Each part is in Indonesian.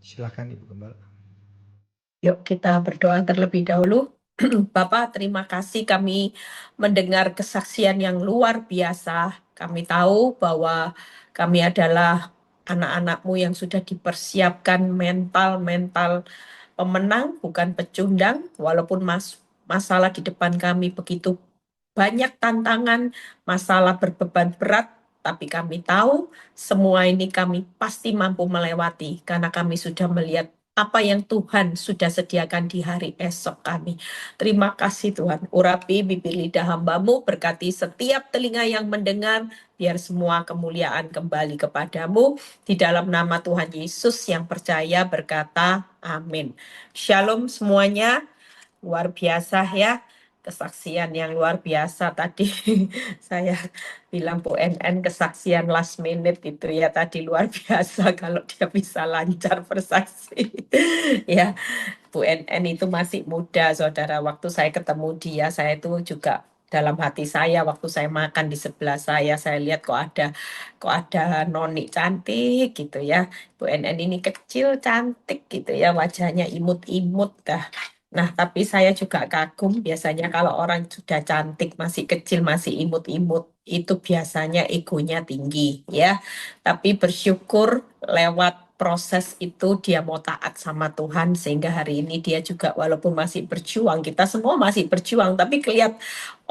Silakan Ibu Gembala. Yuk kita berdoa terlebih dahulu. Bapak, terima kasih kami mendengar kesaksian yang luar biasa. Kami tahu bahwa kami adalah anak-anak-Mu yang sudah dipersiapkan mental pemenang, bukan pecundang, walaupun masalah di depan kami begitu banyak tantangan, masalah berbeban berat, tapi kami tahu semua ini kami pasti mampu melewati karena kami sudah melihat apa yang Tuhan sudah sediakan di hari esok kami. Terima kasih Tuhan. Urapi bibir lidah hamba-Mu, berkati setiap telinga yang mendengar, biar semua kemuliaan kembali kepadamu. Di dalam nama Tuhan Yesus yang percaya berkata, amin. Shalom semuanya. Luar biasa ya, kesaksian yang luar biasa tadi. Saya bilang Bu NN kesaksian last minute itu ya tadi luar biasa kalau dia bisa lancar bersaksi. Ya, Bu NN itu masih muda, saudara. Waktu saya ketemu dia, saya itu juga dalam hati saya, waktu saya makan di sebelah saya lihat kok ada noni cantik gitu ya. Bu NN ini kecil cantik gitu ya, wajahnya imut-imut dah. Nah, tapi saya juga kagum biasanya kalau orang sudah cantik, masih kecil, masih imut-imut, itu biasanya egonya tinggi ya. Tapi bersyukur lewat proses itu dia mau taat sama Tuhan sehingga hari ini dia juga walaupun masih berjuang, kita semua masih berjuang, tapi kelihatan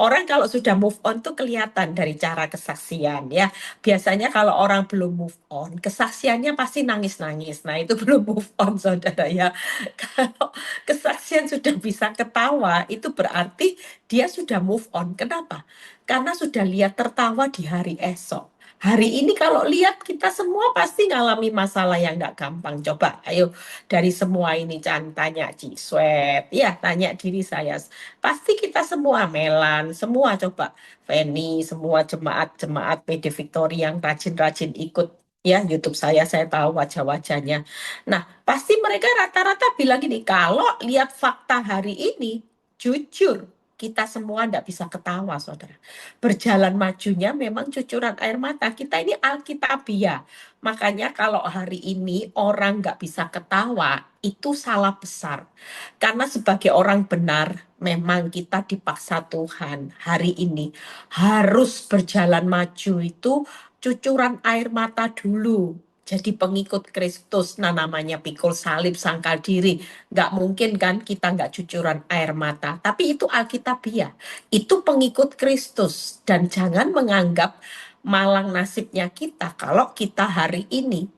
orang kalau sudah move on tuh kelihatan dari cara kesaksian ya. Biasanya kalau orang belum move on, kesaksiannya pasti nangis-nangis. Nah, itu belum move on, saudara ya. Kalau kesaksian sudah bisa ketawa, itu berarti dia sudah move on. Kenapa? Karena sudah lihat tertawa di hari esok. Hari ini kalau lihat kita semua pasti ngalami masalah yang nggak gampang. Coba, ayo dari semua ini jangan tanya Ci Swet, ya tanya diri saya. Pasti kita semua Melan, semua coba Feni, semua jemaat-jemaat PD Victory yang rajin-rajin ikut ya YouTube saya tahu wajah-wajahnya. Nah, pasti mereka rata-rata bilang gini, kalau lihat fakta hari ini, jujur, kita semua tidak bisa ketawa, saudara. Berjalan majunya memang cucuran air mata. Kita ini alkitabiah. Makanya kalau hari ini orang nggak bisa ketawa, itu salah besar. Karena sebagai orang benar, memang kita dipaksa Tuhan hari ini harus berjalan maju itu cucuran air mata dulu. Jadi pengikut Kristus, nah namanya pikul salib sangkal diri. Nggak mungkin kan kita nggak cucuran air mata. Tapi itu Alkitabiah. Itu pengikut Kristus. Dan jangan menganggap malang nasibnya kita kalau kita hari ini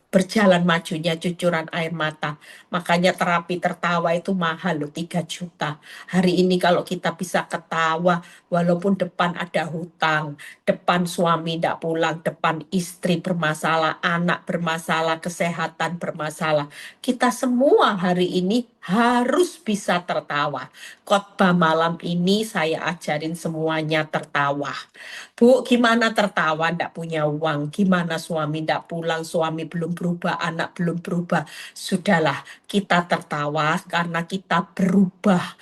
berjalan majunya cucuran air mata. Makanya terapi tertawa itu mahal loh, 3 juta. Hari ini kalau kita bisa ketawa, walaupun depan ada hutang, depan suami tidak pulang, depan istri bermasalah, anak bermasalah, kesehatan bermasalah. Kita semua hari ini harus bisa tertawa. Khotbah malam ini saya ajarin semuanya tertawa. Bu, gimana tertawa ndak punya uang? Gimana suami ndak pulang, suami belum berubah, anak belum berubah. Sudahlah, kita tertawa karena kita berubah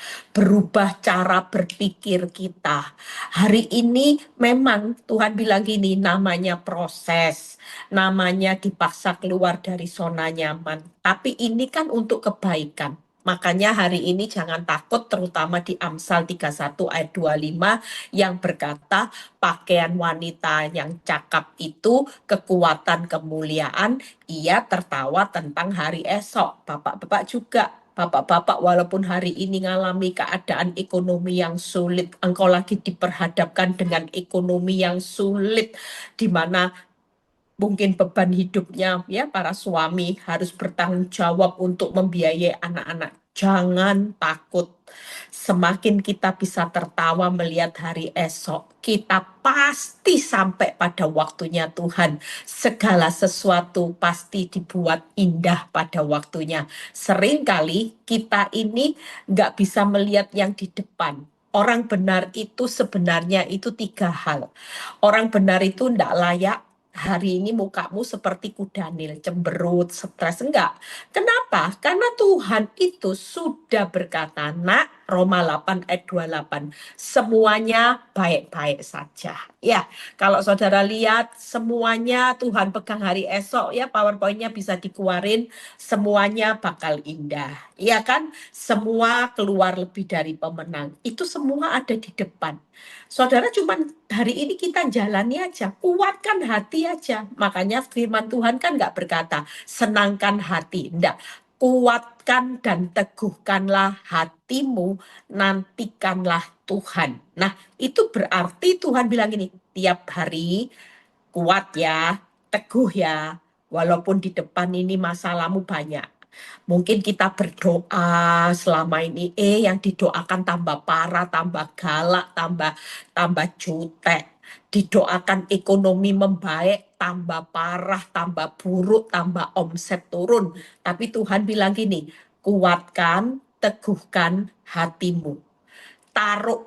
cara berpikir kita. Hari ini memang Tuhan bilang gini, namanya proses, namanya dipaksa keluar dari zona nyaman. Tapi ini kan untuk kebaikan. Makanya hari ini jangan takut, terutama di Amsal 31 ayat 25 yang berkata, pakaian wanita yang cakap itu kekuatan kemuliaan, ia tertawa tentang hari esok. Bapak-bapak juga, bapak-bapak walaupun hari ini ngalami keadaan ekonomi yang sulit, engkau lagi diperhadapkan dengan ekonomi yang sulit, di mana mungkin beban hidupnya ya para suami harus bertanggung jawab untuk membiayai anak-anak. Jangan takut. Semakin kita bisa tertawa melihat hari esok, kita pasti sampai pada waktunya Tuhan. Segala sesuatu pasti dibuat indah pada waktunya. Seringkali kita ini nggak bisa melihat yang di depan. Orang benar itu sebenarnya itu 3 hal. Orang benar itu tidak layak hari ini mukamu seperti kudanil, cemberut, stres. Enggak. Kenapa? Karena Tuhan itu sudah berkata, nak, Roma 8 ayat 28, semuanya baik-baik saja. Ya, kalau saudara lihat semuanya Tuhan pegang hari esok, ya PowerPoint-nya bisa dikeluarin, semuanya bakal indah. Iya kan? Semua keluar lebih dari pemenang. Itu semua ada di depan. Saudara cuman hari ini kita jalani aja, kuatkan hati aja. Makanya firman Tuhan kan nggak berkata, senangkan hati. Enggak, kuatkan dan teguhkanlah hatimu, nantikanlah Tuhan. Nah, itu berarti Tuhan bilang gini, tiap hari kuat ya, teguh ya, walaupun di depan ini masalahmu banyak. Mungkin kita berdoa selama ini, yang didoakan tambah parah, tambah galak, tambah jutek. Didoakan ekonomi membaik, tambah parah, tambah buruk, tambah omset turun. Tapi Tuhan bilang gini, kuatkan, teguhkan hatimu. Taruh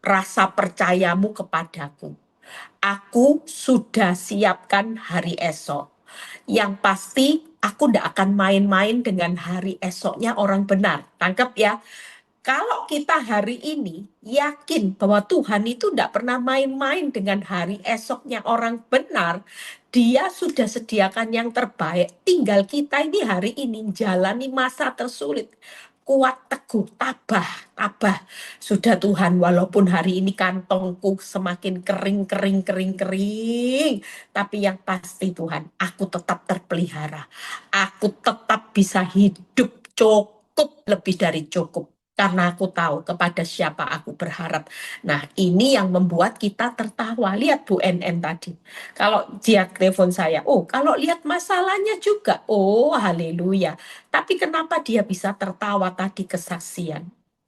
rasa percayamu kepadaku. Aku sudah siapkan hari esok. Yang pasti aku tidak akan main-main dengan hari esoknya orang benar. Tangkap ya. Kalau kita hari ini yakin bahwa Tuhan itu tidak pernah main-main dengan hari esoknya orang benar, dia sudah sediakan yang terbaik. Tinggal kita ini hari ini jalani masa tersulit. Kuat, teguh, tabah. Sudah Tuhan, walaupun hari ini kantongku semakin kering, tapi yang pasti Tuhan, aku tetap terpelihara. Aku tetap bisa hidup cukup, lebih dari cukup. Karena aku tahu kepada siapa aku berharap. Nah, ini yang membuat kita tertawa. Lihat Bu NN tadi. Kalau dia telepon saya, kalau lihat masalahnya juga, haleluya. Tapi kenapa dia bisa tertawa tadi kesaksian?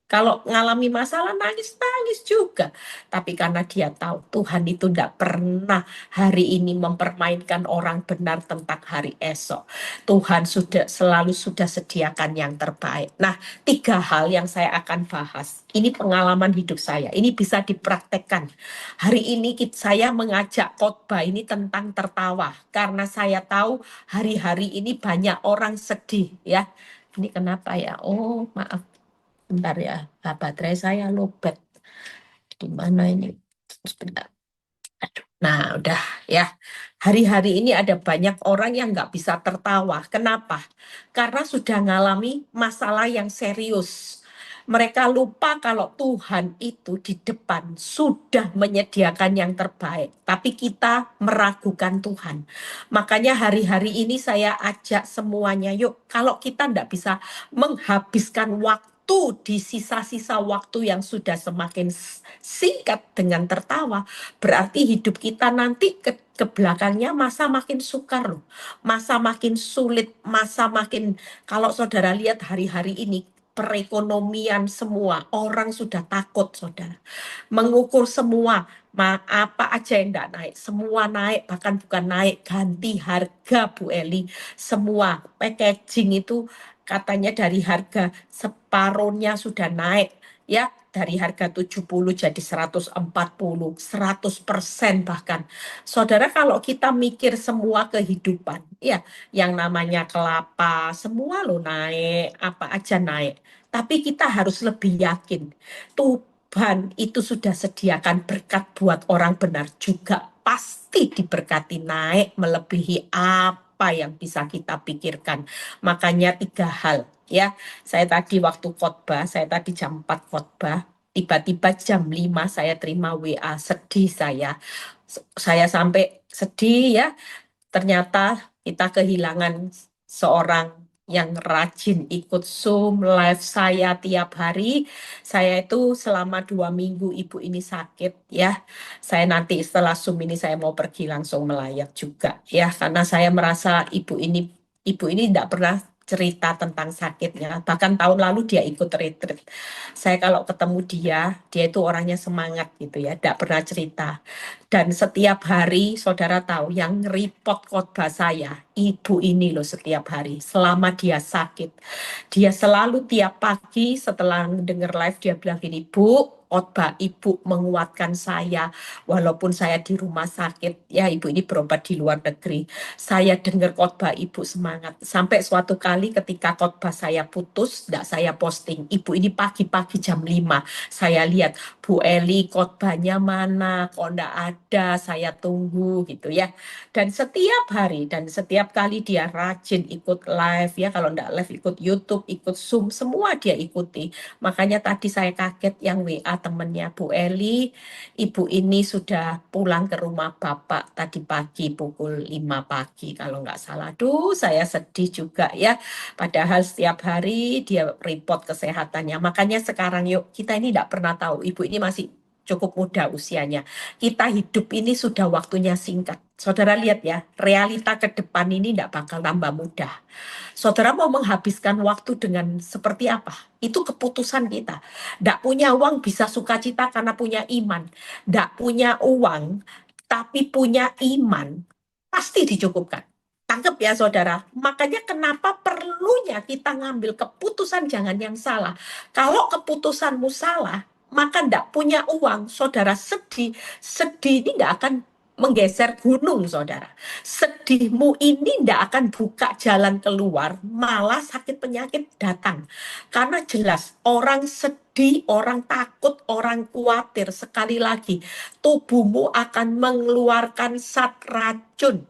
Kalau ngalami masalah nangis-nangis juga. Tapi karena dia tahu Tuhan itu tidak pernah hari ini mempermainkan orang benar tentang hari esok. Tuhan selalu sudah sediakan yang terbaik. Nah, 3 hal yang saya akan bahas. Ini pengalaman hidup saya. Ini bisa dipraktekkan. Hari ini saya mengajak khotbah ini tentang tertawa. Karena saya tahu hari-hari ini banyak orang sedih ya. Ini kenapa ya? Maaf. Bentar ya, baterai saya lowbat. Di mana ini? Sebentar. Aduh. Nah, udah ya. Hari-hari ini ada banyak orang yang nggak bisa tertawa. Kenapa? Karena sudah ngalami masalah yang serius. Mereka lupa kalau Tuhan itu di depan sudah menyediakan yang terbaik. Tapi kita meragukan Tuhan. Makanya hari-hari ini saya ajak semuanya, yuk kalau kita nggak bisa menghabiskan waktu di sisa-sisa waktu yang sudah semakin singkat dengan tertawa, berarti hidup kita nanti ke belakangnya masa makin sukar loh. Masa makin sulit, masa makin, kalau saudara lihat hari-hari ini, perekonomian semua, orang sudah takut saudara. Mengukur semua, apa aja yang enggak naik, semua naik, bahkan bukan naik, ganti harga Bu Eli. Semua packaging itu katanya dari harga separuhnya sudah naik, ya dari harga 70 jadi 140, 100% bahkan. Saudara kalau kita mikir semua kehidupan, ya yang namanya kelapa, semua lo naik, apa aja naik. Tapi kita harus lebih yakin, Tuhan itu sudah sediakan berkat buat orang benar juga. Pasti diberkati naik melebihi apa yang bisa kita pikirkan. Makanya 3 hal. Ya, saya tadi waktu khotbah, saya tadi jam 4 khotbah, tiba-tiba jam 5 saya terima WA, sedih saya. Saya sampai sedih ya, ternyata kita kehilangan seorang yang rajin ikut Zoom live saya tiap hari. Saya itu selama 2 minggu ibu ini sakit ya. Saya nanti setelah Zoom ini saya mau pergi langsung melayat juga ya, karena saya merasa ibu ini tidak pernah cerita tentang sakitnya. Bahkan tahun lalu dia ikut retreat. Saya kalau ketemu dia itu orangnya semangat gitu ya, tidak pernah cerita. Dan setiap hari, saudara tahu, yang report khotbah saya, ibu ini loh setiap hari, selama dia sakit. Dia selalu tiap pagi setelah dengar live, dia bilang gini, Bu, khotbah ibu menguatkan saya, walaupun saya di rumah sakit, ya ibu ini berobat di luar negeri. Saya dengar khotbah ibu semangat. Sampai suatu kali ketika khotbah saya putus, enggak saya posting. Ibu ini pagi-pagi jam 5. Saya lihat, Bu Eli khotbahnya mana, kok enggak ada, saya tunggu gitu ya. Dan setiap hari, dan setiap kali dia rajin ikut live ya, kalau enggak live ikut YouTube, ikut Zoom, semua dia ikuti. Makanya tadi saya kaget yang WA temennya Bu Eli, ibu ini sudah pulang ke rumah Bapak tadi pagi pukul 5 pagi kalau nggak salah. Duh, saya sedih juga ya. Padahal setiap hari dia report kesehatannya. Makanya sekarang yuk, kita ini nggak pernah tahu. Ibu ini masih cukup muda usianya. Kita hidup ini sudah waktunya singkat. Saudara lihat ya, realita ke depan ini tidak bakal tambah mudah. Saudara mau menghabiskan waktu dengan seperti apa? Itu keputusan kita. Tidak punya uang bisa sukacita karena punya iman. Tidak punya uang, tapi punya iman, pasti dicukupkan. Tangkep ya saudara. Makanya kenapa perlunya kita ngambil keputusan jangan yang salah. Kalau keputusanmu salah, maka tidak punya uang, saudara sedih. Sedih ini tidak akan menggeser gunung, saudara. Sedihmu ini tidak akan buka jalan keluar, malah sakit penyakit datang. Karena jelas orang sedih, orang takut, orang khawatir, sekali lagi, tubuhmu akan mengeluarkan zat racun,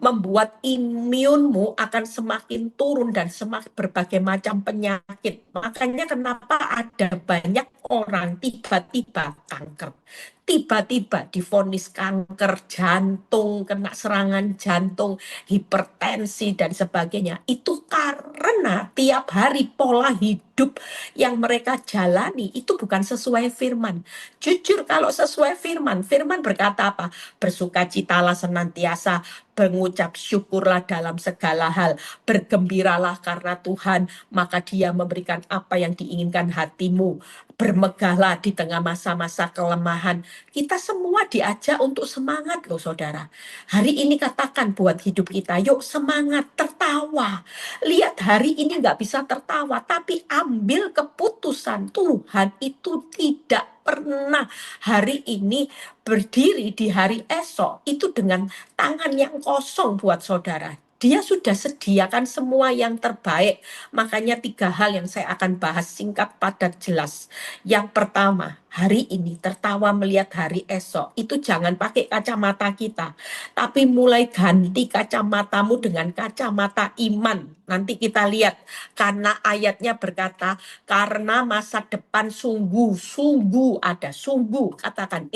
membuat imunmu akan semakin turun dan semakin berbagai macam penyakit. Makanya kenapa ada banyak orang tiba-tiba kanker, tiba-tiba divonis kanker jantung, kena serangan jantung, hipertensi dan sebagainya. Itu karena tiap hari pola hidup yang mereka jalani itu bukan sesuai firman. Jujur kalau sesuai firman, firman berkata apa? Bersukacitalah senantiasa, mengucap syukurlah dalam segala hal, bergembiralah karena Tuhan, maka Dia memberikan apa yang diinginkan hatimu. Bermegahlah di tengah masa-masa kelemahan. Kita semua diajak untuk semangat loh saudara. Hari ini katakan buat hidup kita, yuk semangat, tertawa. Lihat hari ini nggak bisa tertawa, tapi ambil keputusan. Tuhan itu tidak pernah hari ini berdiri di hari esok itu dengan tangan yang kosong buat saudara. Dia sudah sediakan semua yang terbaik. Makanya 3 hal yang saya akan bahas singkat, padat, jelas. Yang pertama, hari ini tertawa melihat hari esok. Itu jangan pakai kacamata kita. Tapi mulai ganti kacamatamu dengan kacamata iman. Nanti kita lihat. Karena ayatnya berkata, karena masa depan sungguh ada. Sungguh, katakan,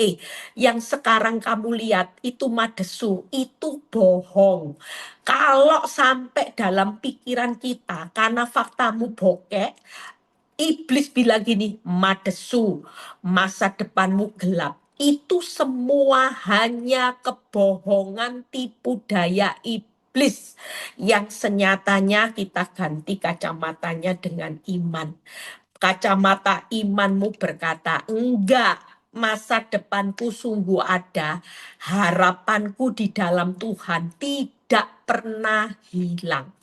yang sekarang kamu lihat itu madesu, itu bohong. Kalau sampai dalam pikiran kita, karena faktamu bokek, iblis bilang gini, madesu, masa depanmu gelap. Itu semua hanya kebohongan tipu daya iblis. Yang senyatanya kita ganti kacamatanya dengan iman. Kacamata imanmu berkata, enggak, masa depanku sungguh ada, harapanku di dalam Tuhan tidak pernah hilang.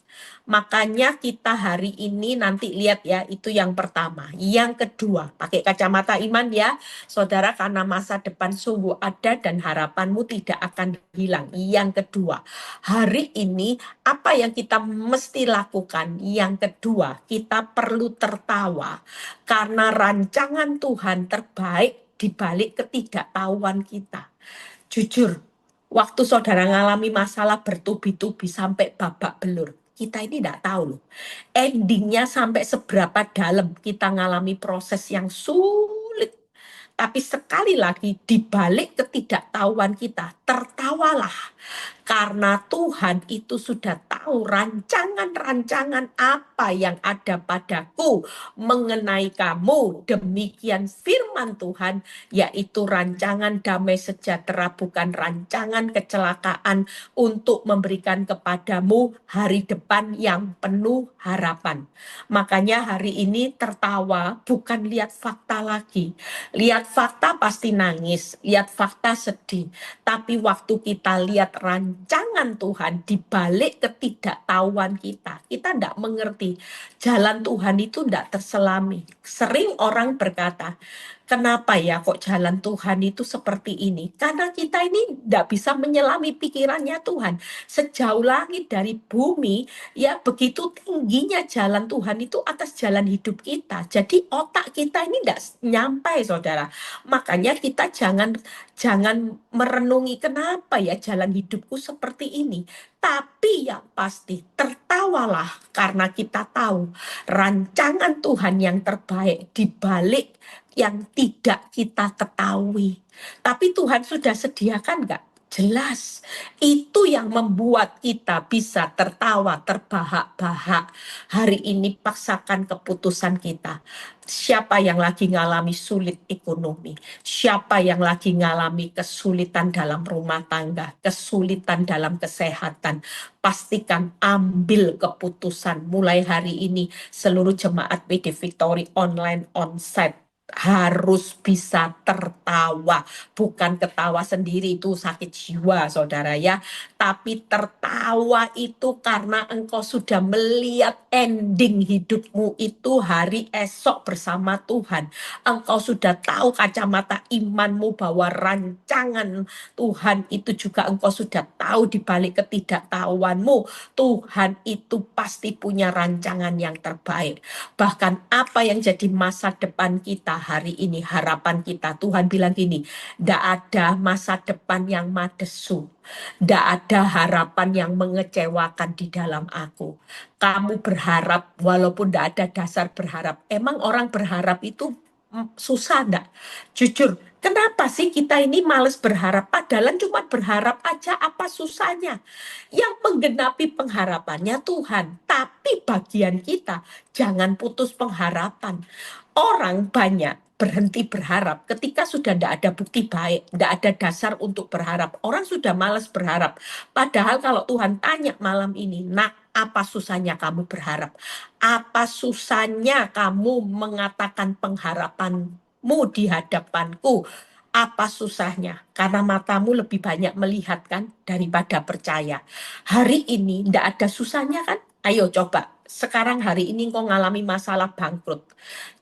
Makanya kita hari ini nanti lihat ya, itu yang pertama. Yang kedua, pakai kacamata iman ya, saudara, karena masa depan sungguh ada dan harapanmu tidak akan hilang. Yang kedua, hari ini apa yang kita mesti lakukan? Yang kedua, kita perlu tertawa karena rancangan Tuhan terbaik di balik ketidaktahuan kita. Jujur, waktu saudara ngalami masalah bertubi-tubi sampai babak belur, kita ini tidak tahu loh. Endingnya sampai seberapa dalam kita ngalami proses yang sulit. Tapi sekali lagi, di balik ketidaktahuan kita, tertawalah. Karena Tuhan itu sudah tahu rancangan-rancangan apa yang ada padaku mengenai kamu. Demikian firman Tuhan, yaitu rancangan damai sejahtera, bukan rancangan kecelakaan, untuk memberikan kepadamu hari depan yang penuh harapan. Makanya hari ini tertawa, bukan lihat fakta lagi. Lihat fakta pasti nangis, lihat fakta sedih. Tapi waktu kita lihat rancangan Tuhan di balik ketidaktahuan kita tidak mengerti. Jalan Tuhan itu tidak terselami. Sering orang berkata, Kenapa ya kok jalan Tuhan itu seperti ini? Karena kita ini tidak bisa menyelami pikirannya Tuhan. Sejauh langit dari bumi, ya begitu tingginya jalan Tuhan itu atas jalan hidup kita. Jadi otak kita ini tidak nyampai, saudara. Makanya kita jangan jangan merenungi kenapa ya jalan hidupku seperti ini. Tapi yang pasti tertawalah karena kita tahu rancangan Tuhan yang terbaik di balik yang tidak kita ketahui. Tapi Tuhan sudah sediakan nggak? Jelas. Itu yang membuat kita bisa tertawa, terbahak-bahak. Hari ini paksakan keputusan kita. Siapa yang lagi ngalami sulit ekonomi? Siapa yang lagi ngalami kesulitan dalam rumah tangga? Kesulitan dalam kesehatan? Pastikan ambil keputusan mulai hari ini seluruh jemaat PD Victory online onsite harus bisa tertawa, bukan ketawa sendiri itu sakit jiwa saudara ya, tapi tertawa itu karena engkau sudah melihat ending hidupmu itu hari esok bersama Tuhan. Engkau sudah tahu kacamata imanmu bahwa rancangan Tuhan itu juga engkau sudah tahu di balik ketidaktahuanmu. Tuhan itu pasti punya rancangan yang terbaik. Bahkan apa yang jadi masa depan kita hari ini, harapan kita. Tuhan bilang gini, tidak ada masa depan yang madesu. Tidak ada harapan yang mengecewakan di dalam aku. Kamu berharap walaupun tidak ada dasar berharap. Emang orang berharap itu susah enggak? Jujur, kenapa sih kita ini males berharap? Padahal cuma berharap aja, apa susahnya? Yang menggenapi pengharapannya Tuhan. Tapi bagian kita, jangan putus pengharapan. Orang banyak berhenti berharap ketika sudah tidak ada bukti baik, tidak ada dasar untuk berharap. Orang sudah malas berharap. Padahal kalau Tuhan tanya malam ini, nak, apa susahnya kamu berharap? Apa susahnya kamu mengatakan pengharapanmu di hadapanku? Apa susahnya? Karena matamu lebih banyak melihat kan daripada percaya. Hari ini tidak ada susahnya kan? Ayo coba. Sekarang hari ini engkau ngalami masalah bangkrut.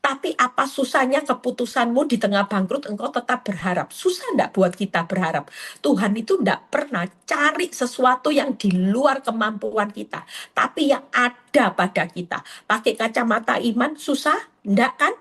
Tapi apa susahnya keputusanmu di tengah bangkrut engkau tetap berharap? Susah enggak buat kita berharap? Tuhan itu enggak pernah cari sesuatu yang di luar kemampuan kita. Tapi yang ada pada kita. Pakai kacamata iman susah? Enggak kan?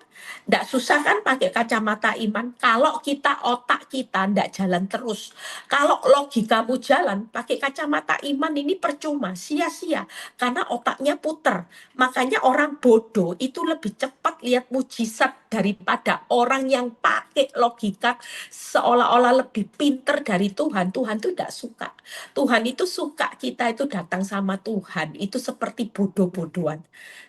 Enggak susah kan pakai kacamata iman? Kalau kita otak kita enggak jalan terus. Kalau logikamu jalan, pakai kacamata iman ini percuma, sia-sia. Karena otaknya puter. Makanya orang bodoh itu lebih cepat lihat mujizat daripada orang yang pakai logika seolah-olah lebih pinter dari Tuhan. Tuhan itu tidak suka. Tuhan itu suka kita itu datang sama Tuhan. Itu seperti bodoh-bodohan.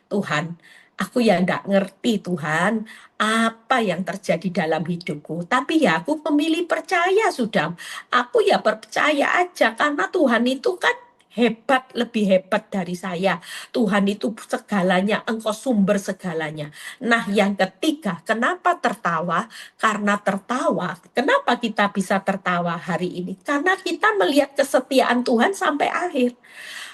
Tuhan, aku ya tidak ngerti Tuhan apa yang terjadi dalam hidupku. Tapi ya aku memilih percaya sudah. Aku ya percaya aja karena Tuhan itu kan hebat, lebih hebat dari saya. Tuhan itu segalanya, engkau sumber segalanya. Nah yang ketiga, kenapa tertawa? Karena tertawa, kenapa kita bisa tertawa hari ini? Karena kita melihat kesetiaan Tuhan sampai akhir.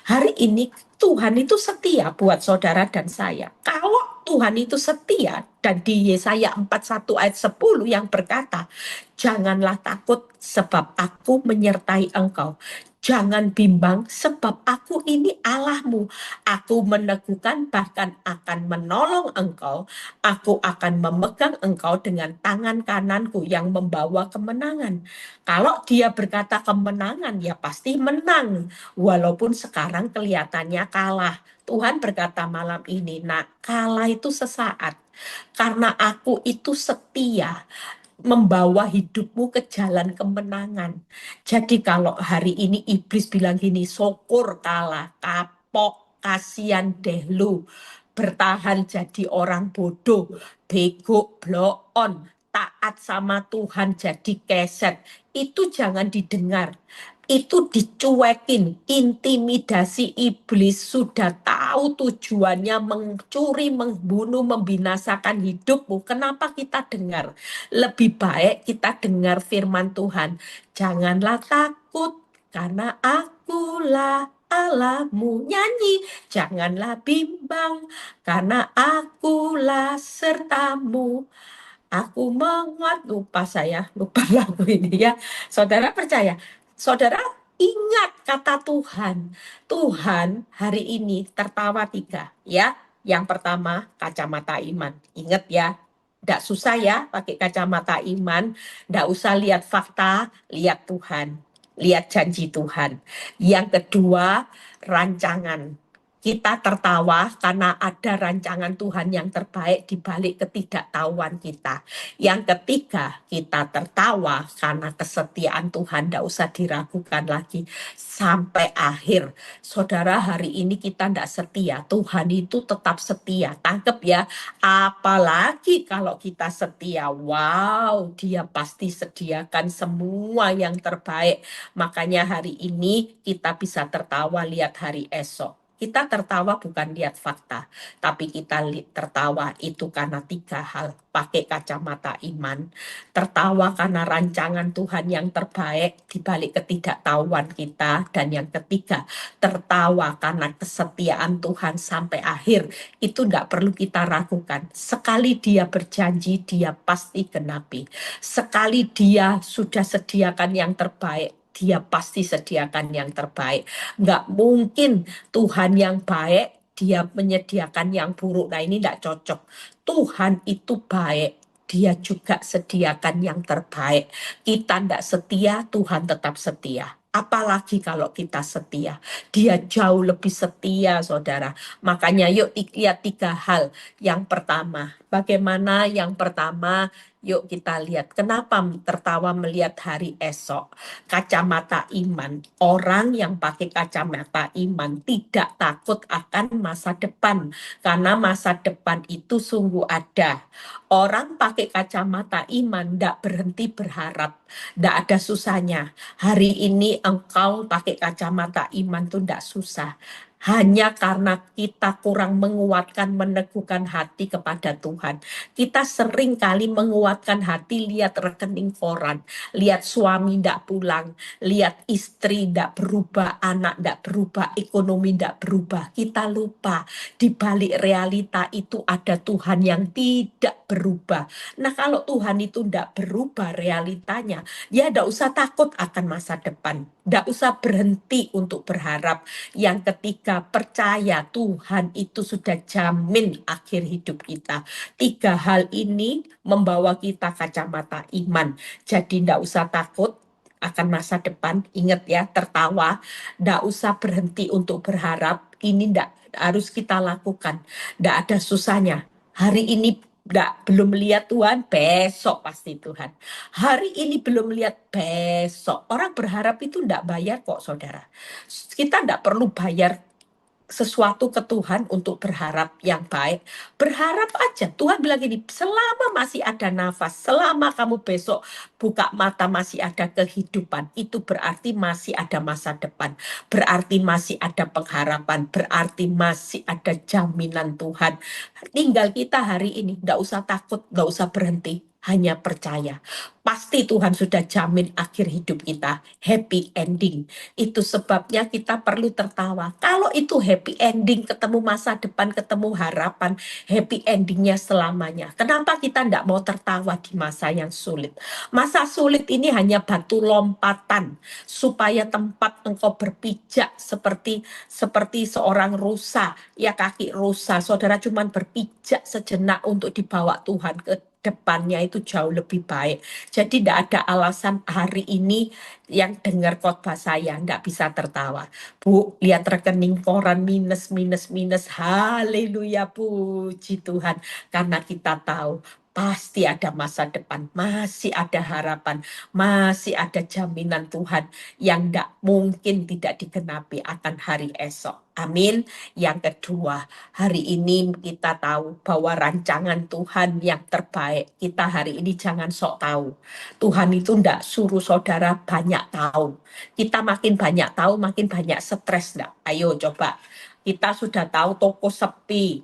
Hari ini Tuhan itu setia buat saudara dan saya. Kalau Tuhan itu setia, dan di Yesaya 41 ayat 10 yang berkata, janganlah takut sebab aku menyertai engkau. Jangan bimbang sebab aku ini Allahmu. Aku meneguhkan bahkan akan menolong engkau. Aku akan memegang engkau dengan tangan kananku yang membawa kemenangan. Kalau dia berkata kemenangan, ya pasti menang. Walaupun sekarang kelihatannya kalah. Tuhan berkata malam ini, nah kalah itu sesaat. Karena aku itu setia membawa hidupmu ke jalan kemenangan. Jadi kalau hari ini iblis bilang gini, syukur kalah, kapok, kasihan deh lu. Bertahan jadi orang bodoh, bego, blow on, taat sama Tuhan jadi keset. Itu jangan didengar. Itu dicuekin, intimidasi iblis sudah tahu tujuannya mencuri, membunuh, membinasakan hidupmu. Kenapa kita dengar? Lebih baik kita dengar firman Tuhan. Janganlah takut karena akulah Allahmu. Nyanyi, janganlah bimbang karena akulah sertamu. Aku menguat, lupa saya, lupa lagu ini ya. Saudara percaya, saudara ingat kata Tuhan. Tuhan hari ini tertawa tiga ya. Yang pertama kacamata iman. Ingat ya, tidak susah ya pakai kacamata iman. Tidak usah lihat fakta, lihat Tuhan. Lihat janji Tuhan. Yang kedua, rancangan. Kita tertawa karena ada rancangan Tuhan yang terbaik di balik ketidaktahuan kita. Yang ketiga, kita tertawa karena kesetiaan Tuhan. Tidak usah diragukan lagi. Sampai akhir. Saudara, hari ini kita tidak setia. Tuhan itu tetap setia. Tangkep ya. Apalagi kalau kita setia. Wow, dia pasti sediakan semua yang terbaik. Makanya hari ini kita bisa tertawa lihat hari esok. Kita tertawa bukan lihat fakta, tapi kita tertawa itu karena tiga hal. Pakai kacamata iman, tertawa karena rancangan Tuhan yang terbaik di balik ketidaktahuan kita, dan yang ketiga, tertawa karena kesetiaan Tuhan sampai akhir. Itu tidak perlu kita ragukan. Sekali dia berjanji, dia pasti genapi. Sekali dia sudah sediakan yang terbaik, dia pasti sediakan yang terbaik. Nggak mungkin Tuhan yang baik, dia menyediakan yang buruk. Nah ini tidak cocok. Tuhan itu baik, dia juga sediakan yang terbaik. Kita tidak setia, Tuhan tetap setia. Apalagi kalau kita setia. Dia jauh lebih setia, saudara. Makanya yuk lihat tiga hal. Yang pertama, bagaimana yang pertama? Yuk kita lihat, kenapa tertawa melihat hari esok? Kacamata iman. Orang yang pakai kacamata iman tidak takut akan masa depan, karena masa depan itu sungguh ada. Orang pakai kacamata iman tidak berhenti berharap, tidak ada susahnya. Hari ini engkau pakai kacamata iman itu tidak susah. Hanya karena kita kurang menguatkan, meneguhkan hati kepada Tuhan. Kita sering kali menguatkan hati lihat rekening koran, lihat suami tidak pulang, lihat istri tidak berubah, anak tidak berubah, ekonomi tidak berubah. Kita lupa di balik realita itu ada Tuhan yang tidak berubah. Nah kalau Tuhan itu tidak berubah realitanya, ya tidak usah takut akan masa depan. Tidak usah berhenti untuk berharap. Yang ketiga, percaya Tuhan itu sudah jamin akhir hidup kita. Tiga hal ini membawa kita kacamata iman. Jadi tidak usah takut akan masa depan. Ingat ya, tertawa. Tidak usah berhenti untuk berharap. Ini tidak harus kita lakukan. Tidak ada susahnya. Hari ini belum melihat Tuhan, besok pasti Tuhan. Hari ini belum melihat, besok. Orang berharap itu tidak bayar kok, saudara. Kita tidak perlu bayar sesuatu ke Tuhan untuk berharap yang baik. Berharap aja. Tuhan bilang gini, selama masih ada nafas, selama kamu besok buka mata masih ada kehidupan, itu berarti masih ada masa depan. Berarti masih ada pengharapan, berarti masih ada jaminan Tuhan. Tinggal kita hari ini, tidak usah takut, tidak usah berhenti, hanya percaya. Pasti Tuhan sudah jamin akhir hidup kita, happy ending. Itu sebabnya kita perlu tertawa. Kalau itu happy ending, ketemu masa depan, ketemu harapan, happy endingnya selamanya. Kenapa kita tidak mau tertawa di masa yang sulit? Masa sulit ini hanya batu lompatan, supaya tempat engkau berpijak seperti seorang rusa, ya kaki rusa. Saudara cuman berpijak sejenak untuk dibawa Tuhan ke depannya, itu jauh lebih baik. Jadi tidak ada alasan hari ini yang dengar khotbah saya nggak bisa tertawa. Bu, lihat rekening koran minus, minus, minus. Haleluya, puji Tuhan. Karena kita tahu pasti ada masa depan, masih ada harapan, masih ada jaminan Tuhan yang tidak mungkin tidak digenapi akan hari esok. Amin. Yang kedua, hari ini kita tahu bahwa rancangan Tuhan yang terbaik. Kita hari ini jangan sok tahu. Tuhan itu tidak suruh saudara banyak tahu. Kita makin banyak tahu, makin banyak stres. Enggak? Ayo coba. Kita sudah tahu toko sepi,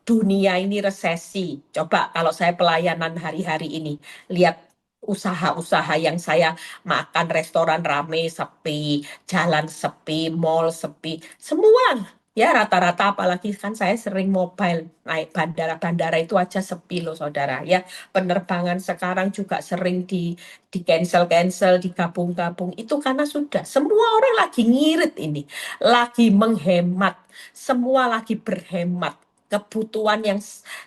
dunia ini resesi. Coba kalau saya pelayanan hari-hari ini, lihat usaha-usaha yang saya makan, restoran rame, sepi, jalan sepi, mall sepi, semua Ya rata-rata apalagi kan saya sering mobile naik bandara-bandara itu aja sepi loh saudara ya. Penerbangan sekarang juga sering di cancel-cancel, digabung-gabung. Itu karena sudah semua orang lagi ngirit ini, lagi menghemat, semua lagi berhemat. Kebutuhan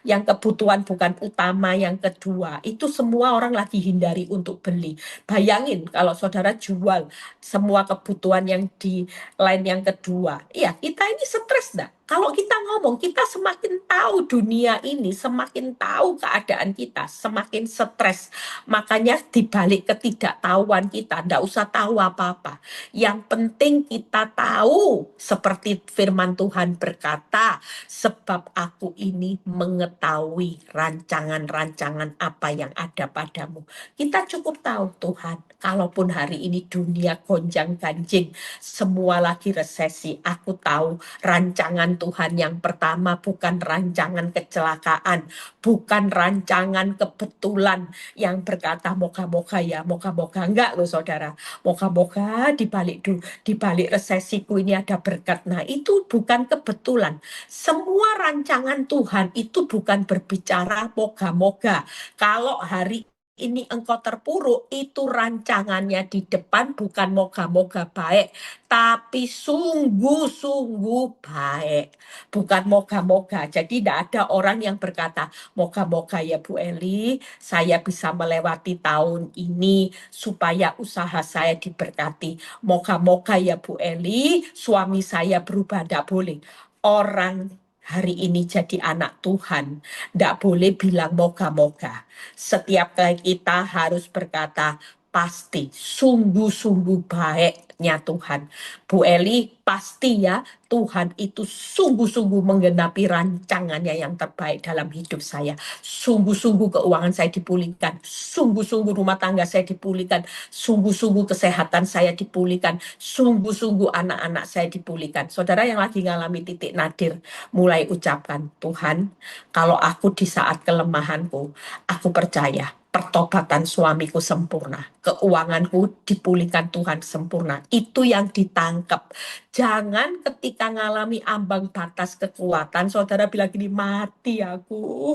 yang kebutuhan bukan utama, yang kedua itu semua orang lagi hindari untuk beli. Bayangin kalau saudara jual semua kebutuhan yang di line yang kedua, ya kita ini stres enggak? Kalau kita ngomong, kita semakin tahu dunia ini, semakin tahu keadaan kita, semakin stres. Makanya dibalik ketidaktahuan kita, enggak usah tahu apa-apa. Yang penting kita tahu, seperti firman Tuhan berkata, sebab aku ini mengetahui rancangan-rancangan apa yang ada padamu. Kita cukup tahu Tuhan, kalaupun hari ini dunia gonjang-ganjing, semua lagi resesi. Aku tahu rancangan Tuhan yang pertama bukan rancangan kecelakaan, bukan rancangan kebetulan yang berkata moga-moga ya, moga-moga enggak loh saudara. Moga-moga di balik resesiku ini ada berkat. Nah, itu bukan kebetulan. Semua rancangan Tuhan itu bukan berbicara moga-moga. Kalau hari ini engkau terpuruk, itu rancangannya di depan bukan moga-moga baik, tapi sungguh-sungguh baik. Bukan moga-moga. Jadi tidak ada orang yang berkata, moga-moga ya Bu Eli, saya bisa melewati tahun ini supaya usaha saya diberkati. Moga-moga ya Bu Eli, suami saya berubah. Tidak boleh. Orang hari ini jadi anak Tuhan, tidak boleh bilang moga-moga. Setiap kali kita harus berkata, pasti sungguh-sungguh baiknya Tuhan. Bu Eli, pasti ya Tuhan itu sungguh-sungguh menggenapi rancangannya yang terbaik dalam hidup saya. Sungguh-sungguh keuangan saya dipulihkan, sungguh-sungguh rumah tangga saya dipulihkan, sungguh-sungguh kesehatan saya dipulihkan, sungguh-sungguh anak-anak saya dipulihkan. Saudara yang lagi ngalami titik nadir, mulai ucapkan, Tuhan, kalau aku di saat kelemahanku, aku percaya pertobatan suamiku sempurna, keuanganku dipulihkan Tuhan sempurna. Itu yang ditangkap. Jangan ketika ngalami ambang batas kekuatan, saudara bilang gini, mati aku,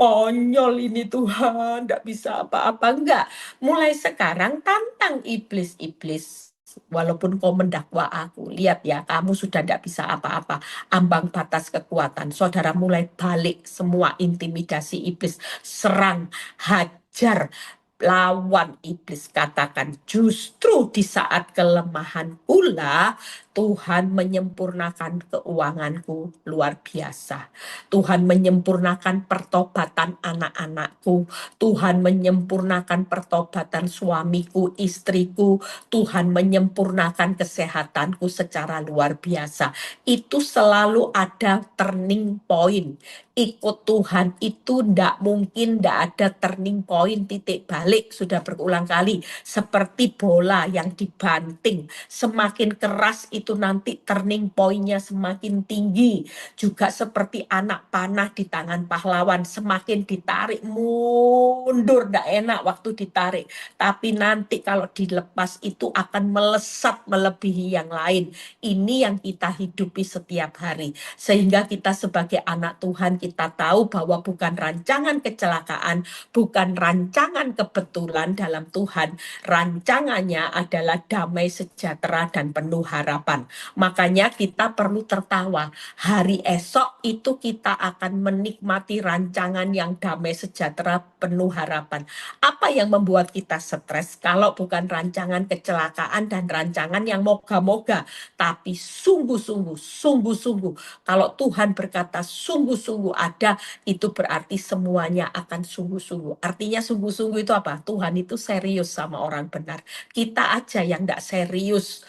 konyol ini Tuhan, tidak bisa apa-apa. Enggak, mulai sekarang tantang iblis-iblis. Walaupun kau mendakwa aku, lihat ya, kamu sudah tidak bisa apa-apa. Ambang batas kekuatan, saudara mulai balik semua intimidasi iblis, serang, hajar, lawan iblis. Katakan, justru di saat kelemahan pula Tuhan menyempurnakan keuanganku luar biasa. Tuhan menyempurnakan pertobatan anak-anakku. Tuhan menyempurnakan pertobatan suamiku, istriku. Tuhan menyempurnakan kesehatanku secara luar biasa. Itu selalu ada turning point. Ikut Tuhan itu ndak mungkin ndak ada turning point, titik balik. Sudah berulang kali, seperti bola yang dibanting, semakin keras itu nanti turning point-nya semakin tinggi. Juga seperti anak panah di tangan pahlawan, semakin ditarik mundur, ndak enak waktu ditarik, tapi nanti kalau dilepas itu akan melesat melebihi yang lain. Ini yang kita hidupi setiap hari, sehingga kita sebagai anak Tuhan, kita tahu bahwa bukan rancangan kecelakaan, bukan rancangan kebetulan dalam Tuhan. Rancangannya adalah damai sejahtera dan penuh harapan. Makanya kita perlu tertawa. Hari esok itu kita akan menikmati rancangan yang damai sejahtera penuh harapan. Apa yang membuat kita stres? Kalau bukan rancangan kecelakaan dan rancangan yang moga-moga, tapi sungguh-sungguh, sungguh-sungguh. Kalau Tuhan berkata sungguh-sungguh ada, itu berarti semuanya akan sungguh-sungguh. Artinya sungguh-sungguh itu apa? Tuhan itu serius sama orang benar. Kita aja yang tidak serius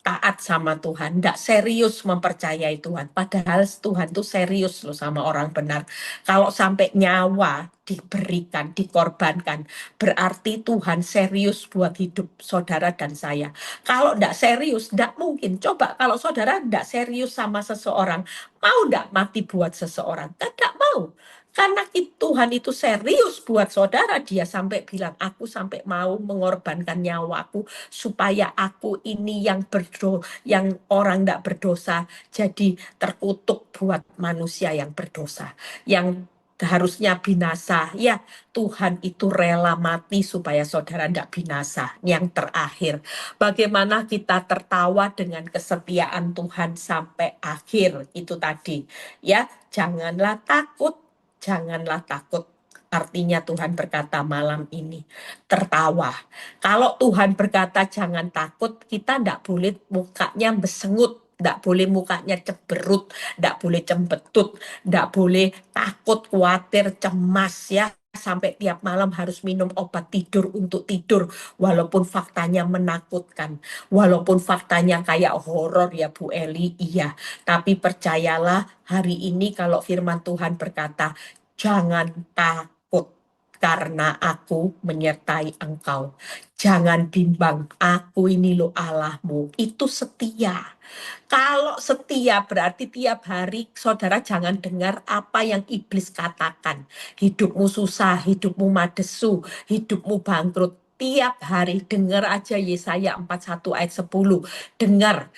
taat sama Tuhan, tidak serius mempercayai Tuhan. Padahal Tuhan itu serius loh sama orang benar. Kalau sampai nyawa diberikan, dikorbankan, berarti Tuhan serius buat hidup saudara dan saya. Kalau tidak serius, tidak mungkin. Coba kalau saudara tidak serius sama seseorang, mau tidak mati buat seseorang? Tidak mau. tahu. Karena Tuhan itu serius buat saudara, dia sampai bilang, aku sampai mau mengorbankan nyawaku supaya aku ini yang orang tidak berdosa jadi terkutuk buat manusia yang berdosa, yang harusnya binasa. Ya, Tuhan itu rela mati supaya saudara tidak binasa. Yang terakhir, bagaimana kita tertawa dengan kesetiaan Tuhan sampai akhir, itu tadi. Ya, janganlah takut, janganlah takut. Artinya Tuhan berkata malam ini, tertawa. Kalau Tuhan berkata jangan takut, kita tidak boleh mukanya besengut, tidak boleh mukanya ceberut, tidak boleh cembetut, tidak boleh takut, khawatir, cemas ya. Sampai tiap malam harus minum obat tidur untuk tidur. Walaupun faktanya menakutkan. Walaupun faktanya kayak horor ya Bu Eli, iya. Tapi percayalah hari ini kalau firman Tuhan berkata, jangan takut karena aku menyertai engkau. Jangan bimbang, aku ini loh Allahmu. Itu setia. Kalau setia berarti tiap hari saudara jangan dengar apa yang iblis katakan. Hidupmu susah, hidupmu madesu, hidupmu bangkrut. Tiap hari dengar aja Yesaya 41 ayat 10. Dengar.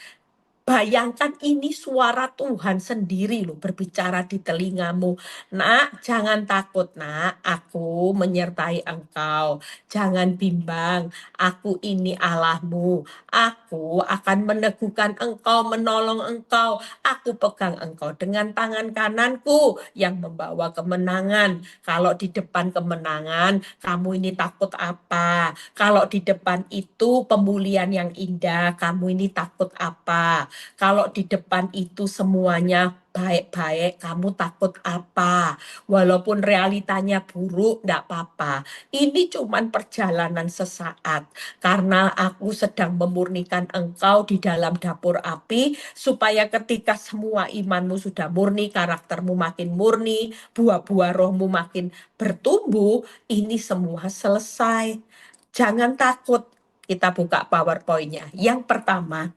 Bayangkan ini suara Tuhan sendiri loh berbicara di telingamu. Nak, jangan takut nak, aku menyertai engkau. Jangan bimbang, aku ini Allahmu. Aku akan meneguhkan engkau, menolong engkau. Aku pegang engkau dengan tangan kananku yang membawa kemenangan. Kalau di depan kemenangan, kamu ini takut apa? Kalau di depan itu pemulihan yang indah, kamu ini takut apa? Kalau di depan itu semuanya baik-baik, kamu takut apa? Walaupun realitanya buruk, enggak apa-apa. Ini cuman perjalanan sesaat. Karena aku sedang memurnikan engkau di dalam dapur api, supaya ketika semua imanmu sudah murni, karaktermu makin murni, buah-buah rohmu makin bertumbuh, ini semua selesai. Jangan takut. Kita buka PowerPoint-nya. Yang pertama,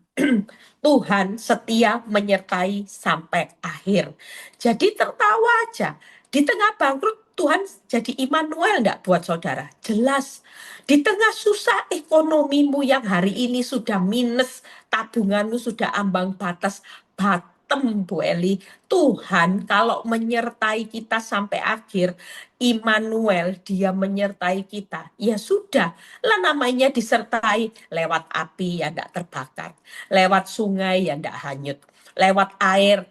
Tuhan setia menyertai sampai akhir. Jadi tertawa aja. Di tengah bangkrut, Tuhan jadi Immanuel enggak buat saudara? Jelas. Di tengah susah ekonomimu yang hari ini sudah minus, tabunganmu sudah ambang batas, bottom Bu Eli. Tuhan kalau menyertai kita sampai akhir, Immanuel, dia menyertai kita. Ya sudah, lah namanya disertai lewat api ya enggak terbakar. Lewat sungai ya enggak hanyut. Lewat air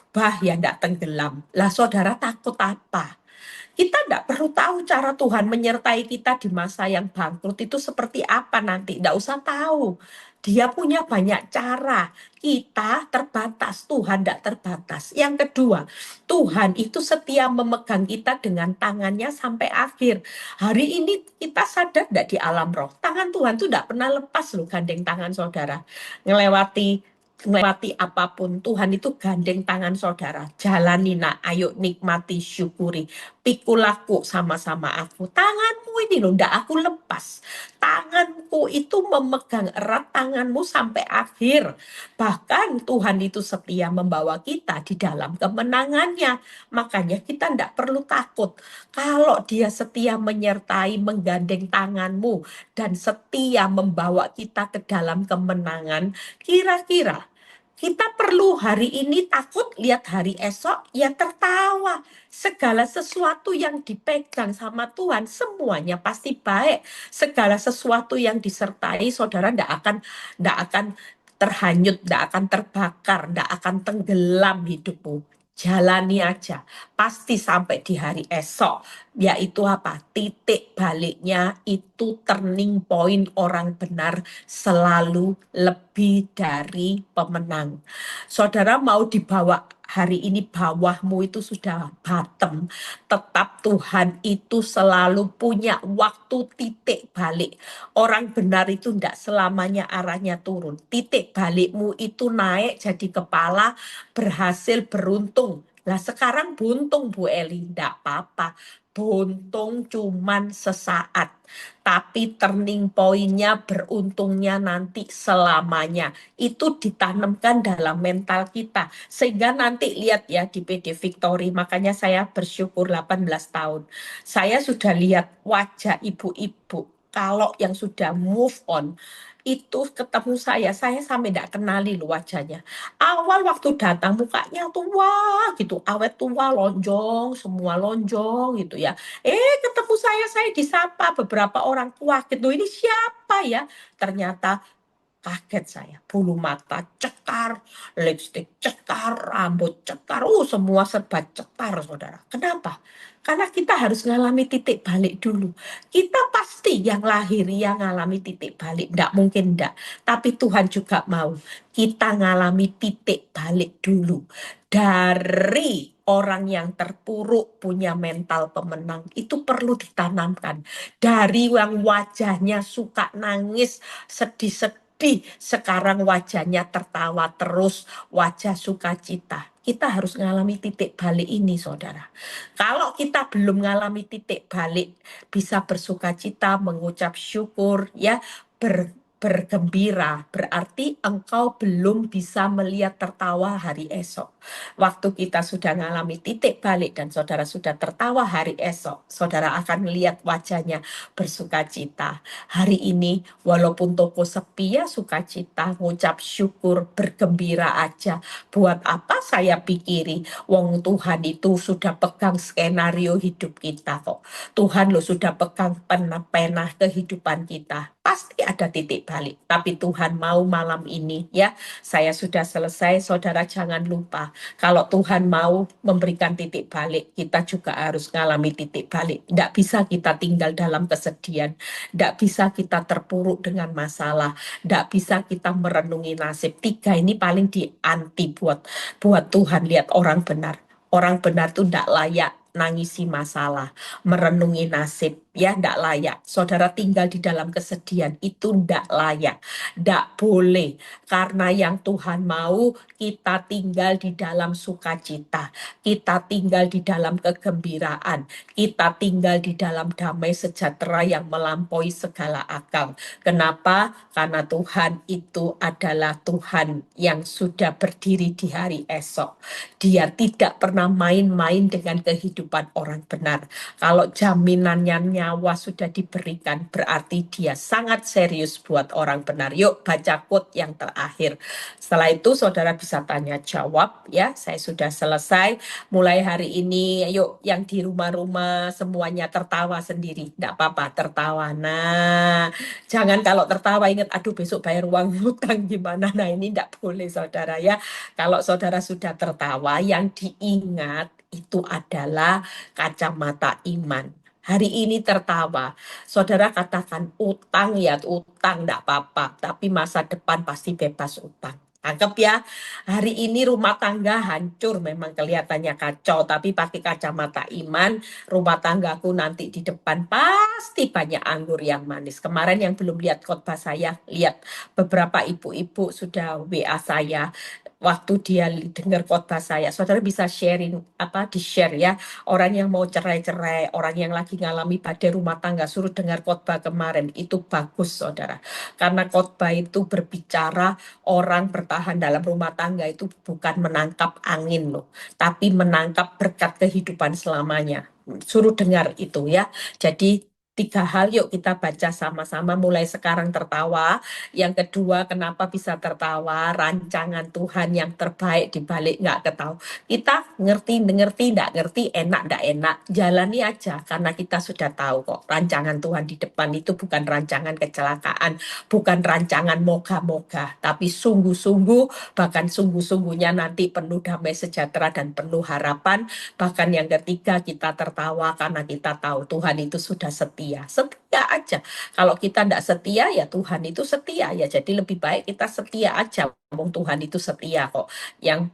bah ya enggak tenggelam. Lah saudara takut apa? Kita enggak perlu tahu cara Tuhan menyertai kita di masa yang bangkrut itu seperti apa nanti. Enggak usah tahu. Dia punya banyak cara. Kita terbatas, Tuhan enggak terbatas. Yang kedua, Tuhan itu setia memegang kita dengan tangannya sampai akhir. Hari ini kita sadar enggak di alam roh? Tangan Tuhan tuh enggak pernah lepas loh gandeng tangan saudara. Melewati apapun, Tuhan itu gandeng tangan saudara. Jalani nak, ayo nikmati, syukuri. Pikul aku sama-sama aku. Tanganmu ini loh, ndak aku lepas. Tanganku itu memegang erat tanganmu sampai akhir. Bahkan Tuhan itu setia membawa kita di dalam kemenangannya. Makanya kita ndak perlu takut. Kalau dia setia menyertai, menggandeng tanganmu, dan setia membawa kita ke dalam kemenangan, kira-kira kita perlu hari ini takut, lihat hari esok ya tertawa. Segala sesuatu yang dipegang sama Tuhan semuanya pasti baik. Segala sesuatu yang disertai saudara ndak akan terhanyut, ndak akan terbakar, ndak akan tenggelam hidupmu. Jalani aja, pasti sampai di hari esok. Yaitu apa? Titik baliknya itu turning point orang benar selalu lebih dari pemenang. Saudara mau dibawa hari ini bawahmu itu sudah bottom, tetap Tuhan itu selalu punya waktu titik balik. Orang benar itu tidak selamanya arahnya turun. Titik balikmu itu naik jadi kepala, berhasil, beruntung. Lah sekarang buntung Bu Eli, enggak apa-apa. Buntung cuman sesaat. Tapi turning point-nya beruntungnya nanti selamanya. Itu ditanamkan dalam mental kita. Sehingga nanti lihat ya di PD Victory, makanya saya bersyukur 18 tahun. Saya sudah lihat wajah ibu-ibu. Kalau yang sudah move on, itu ketemu saya sampai tidak kenali loh wajahnya. Awal waktu datang mukanya tua gitu, awet tua, lonjong, semua lonjong gitu ya. Ketemu saya disapa beberapa orang tua gitu, ini siapa ya? Ternyata kaget saya, bulu mata cekar, lipstik cekar, rambut cekar, semua serba cekar, saudara. Kenapa? Karena kita harus ngalami titik balik dulu. Kita pasti yang lahir yang ngalami titik balik, enggak mungkin enggak. Tapi Tuhan juga mau kita ngalami titik balik dulu. Dari orang yang terpuruk punya mental pemenang, itu perlu ditanamkan. Dari yang wajahnya suka nangis, sedih-sedih, sekarang wajahnya tertawa terus, wajah sukacita. Kita harus ngalami titik balik ini, saudara. Kalau kita belum ngalami titik balik, bisa bersukacita, mengucap syukur, ya, bergembira, berarti engkau belum bisa melihat tertawa hari esok. Waktu kita sudah ngalami titik balik dan saudara sudah tertawa hari esok, saudara akan melihat wajahnya bersukacita. Hari ini, walaupun toko sepi ya sukacita, ngucap syukur, bergembira aja. Buat apa saya pikiri, wong Tuhan itu sudah pegang skenario hidup kita kok. Tuhan lo sudah pegang pena kehidupan kita. Pasti ada titik balik. Tapi Tuhan mau malam ini ya, saya sudah selesai, saudara jangan lupa. Kalau Tuhan mau memberikan titik balik, kita juga harus ngalami titik balik. Tidak bisa kita tinggal dalam kesedihan. Tidak bisa kita terpuruk dengan masalah. Tidak bisa kita merenungi nasib. Tiga ini paling dianti buat Tuhan. Lihat orang benar. Orang benar itu tidak layak nangisi masalah, merenungi nasib, ya tidak layak. Saudara tinggal di dalam kesedihan, itu tidak layak, tidak boleh. Karena yang Tuhan mau, kita tinggal di dalam sukacita, kita tinggal di dalam kegembiraan, kita tinggal di dalam damai sejahtera yang melampaui segala akal. Kenapa? Karena Tuhan itu adalah Tuhan yang sudah berdiri di hari esok. Dia tidak pernah main-main dengan kehidupan orang benar. Kalau jaminannya nyawa sudah diberikan, berarti dia sangat serius buat orang benar. Yuk baca quote yang terakhir. Setelah itu saudara bisa tanya jawab ya. Saya sudah selesai. Mulai hari ini, yuk yang di rumah-rumah semuanya tertawa sendiri. Tidak apa-apa, tertawa. Nah, jangan kalau tertawa ingat, aduh besok bayar uang hutang gimana. Nah ini tidak boleh saudara ya. Kalau saudara sudah tertawa, yang diingat itu adalah kacamata iman. Hari ini tertawa, saudara katakan utang ya utang, enggak apa-apa, tapi masa depan pasti bebas utang. Tangkep ya, hari ini rumah tangga hancur, memang kelihatannya kacau, tapi pakai kacamata iman, rumah tanggaku nanti di depan pasti banyak anggur yang manis. Kemarin yang belum lihat khotbah saya, lihat beberapa ibu-ibu sudah WA saya, waktu dia dengar khotbah saya, saudara bisa sharing di-share ya. Orang yang mau cerai-cerai, orang yang lagi ngalami badai rumah tangga, suruh dengar khotbah kemarin, itu bagus saudara. Karena khotbah itu berbicara orang bertahan dalam rumah tangga itu bukan menangkap angin loh, tapi menangkap berkat kehidupan selamanya. Suruh dengar itu ya. Jadi 3 hal yuk kita baca sama-sama, mulai sekarang tertawa. Yang kedua, kenapa bisa tertawa? Rancangan Tuhan yang terbaik dibalik nggak ketahui. Kita ngerti, nggak ngerti, enak, nggak enak. Jalani aja, karena kita sudah tahu kok. Rancangan Tuhan di depan itu bukan rancangan kecelakaan, bukan rancangan moga-moga, tapi sungguh-sungguh, bahkan sungguh-sungguhnya nanti penuh damai sejahtera dan penuh harapan. Bahkan yang ketiga, kita tertawa karena kita tahu Tuhan itu sudah setia. Setia aja. Kalau kita tidak setia, ya Tuhan itu setia ya. Jadi lebih baik kita setia aja. Wong Tuhan itu setia kok. Yang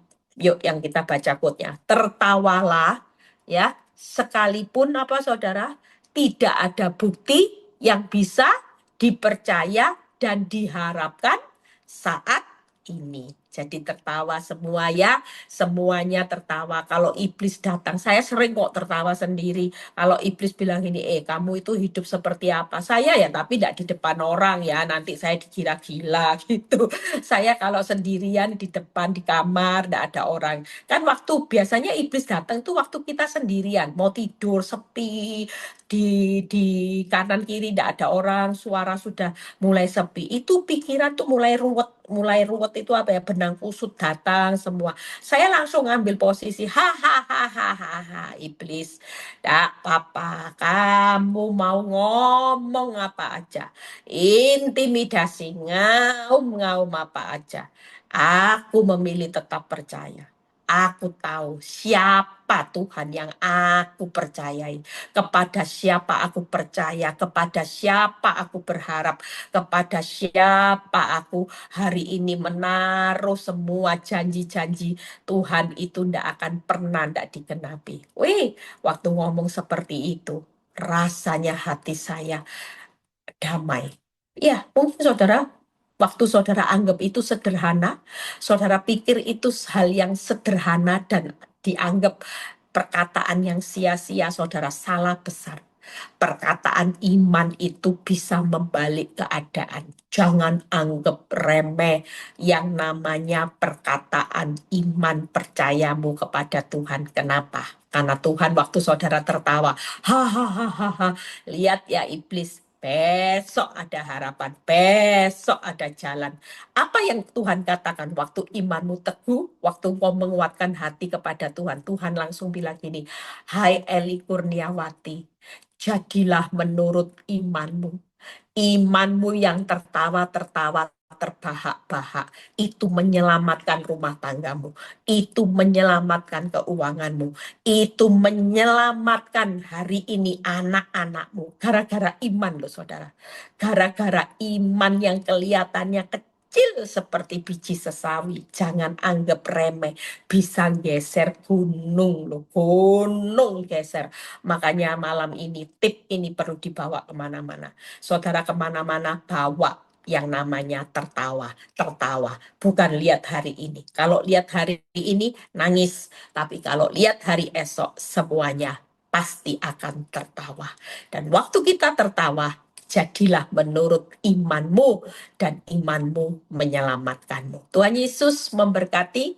kita baca quote-nya. Tertawalah ya, sekalipun apa saudara, tidak ada bukti yang bisa dipercaya dan diharapkan saat ini. jadi tertawa semua ya, semuanya tertawa. Kalau iblis datang, saya sering kok tertawa sendiri. Kalau iblis bilang ini, kamu itu hidup seperti apa? Saya ya, tapi tidak di depan orang ya, nanti saya dikira gila gitu. Saya kalau sendirian di depan, di kamar, tidak ada orang. Kan waktu biasanya iblis datang tuh waktu kita sendirian, mau tidur, sepi, di kanan kiri tidak ada orang, suara sudah mulai sepi, itu pikiran tuh mulai ruwet itu apa ya, benang kusut datang semua. Saya langsung ngambil posisi, hahaha, iblis, tak apa, kamu mau ngomong apa aja, intimidasi, ngaum-ngaum apa aja, aku memilih tetap percaya. Aku tahu siapa Tuhan yang aku percayai, kepada siapa aku percaya, kepada siapa aku berharap, kepada siapa aku hari ini menaruh semua janji-janji Tuhan itu ndak akan pernah ndak dikenapi. Wih, waktu ngomong seperti itu, rasanya hati saya damai. Ya, mungkin saudara, waktu saudara anggap itu sederhana, saudara pikir itu hal yang sederhana dan dianggap perkataan yang sia-sia, saudara salah besar. Perkataan iman itu bisa membalik keadaan. Jangan anggap remeh yang namanya perkataan iman percayamu kepada Tuhan. Kenapa? Karena Tuhan waktu saudara tertawa, hahaha, lihat ya iblis, besok ada harapan, besok ada jalan. Apa yang Tuhan katakan waktu imanmu teguh, waktu mau menguatkan hati kepada Tuhan, Tuhan langsung bilang gini, hai Eli Kurniawati, jadilah menurut imanmu. Imanmu yang tertawa-tertawa, terbahak-bahak, itu menyelamatkan rumah tanggamu, itu menyelamatkan keuanganmu, itu menyelamatkan hari ini anak-anakmu. Gara-gara iman loh saudara. Gara-gara iman yang kelihatannya kecil seperti biji sesawi. Jangan anggap remeh. Bisa geser gunung loh. Gunung geser. Makanya malam ini tip ini perlu dibawa kemana-mana. Saudara kemana-mana bawa yang namanya tertawa. Tertawa. Bukan lihat hari ini. Kalau lihat hari ini nangis. Tapi kalau lihat hari esok semuanya pasti akan tertawa. Dan waktu kita tertawa, jadilah menurut imanmu dan imanmu menyelamatkanmu. Tuhan Yesus memberkati.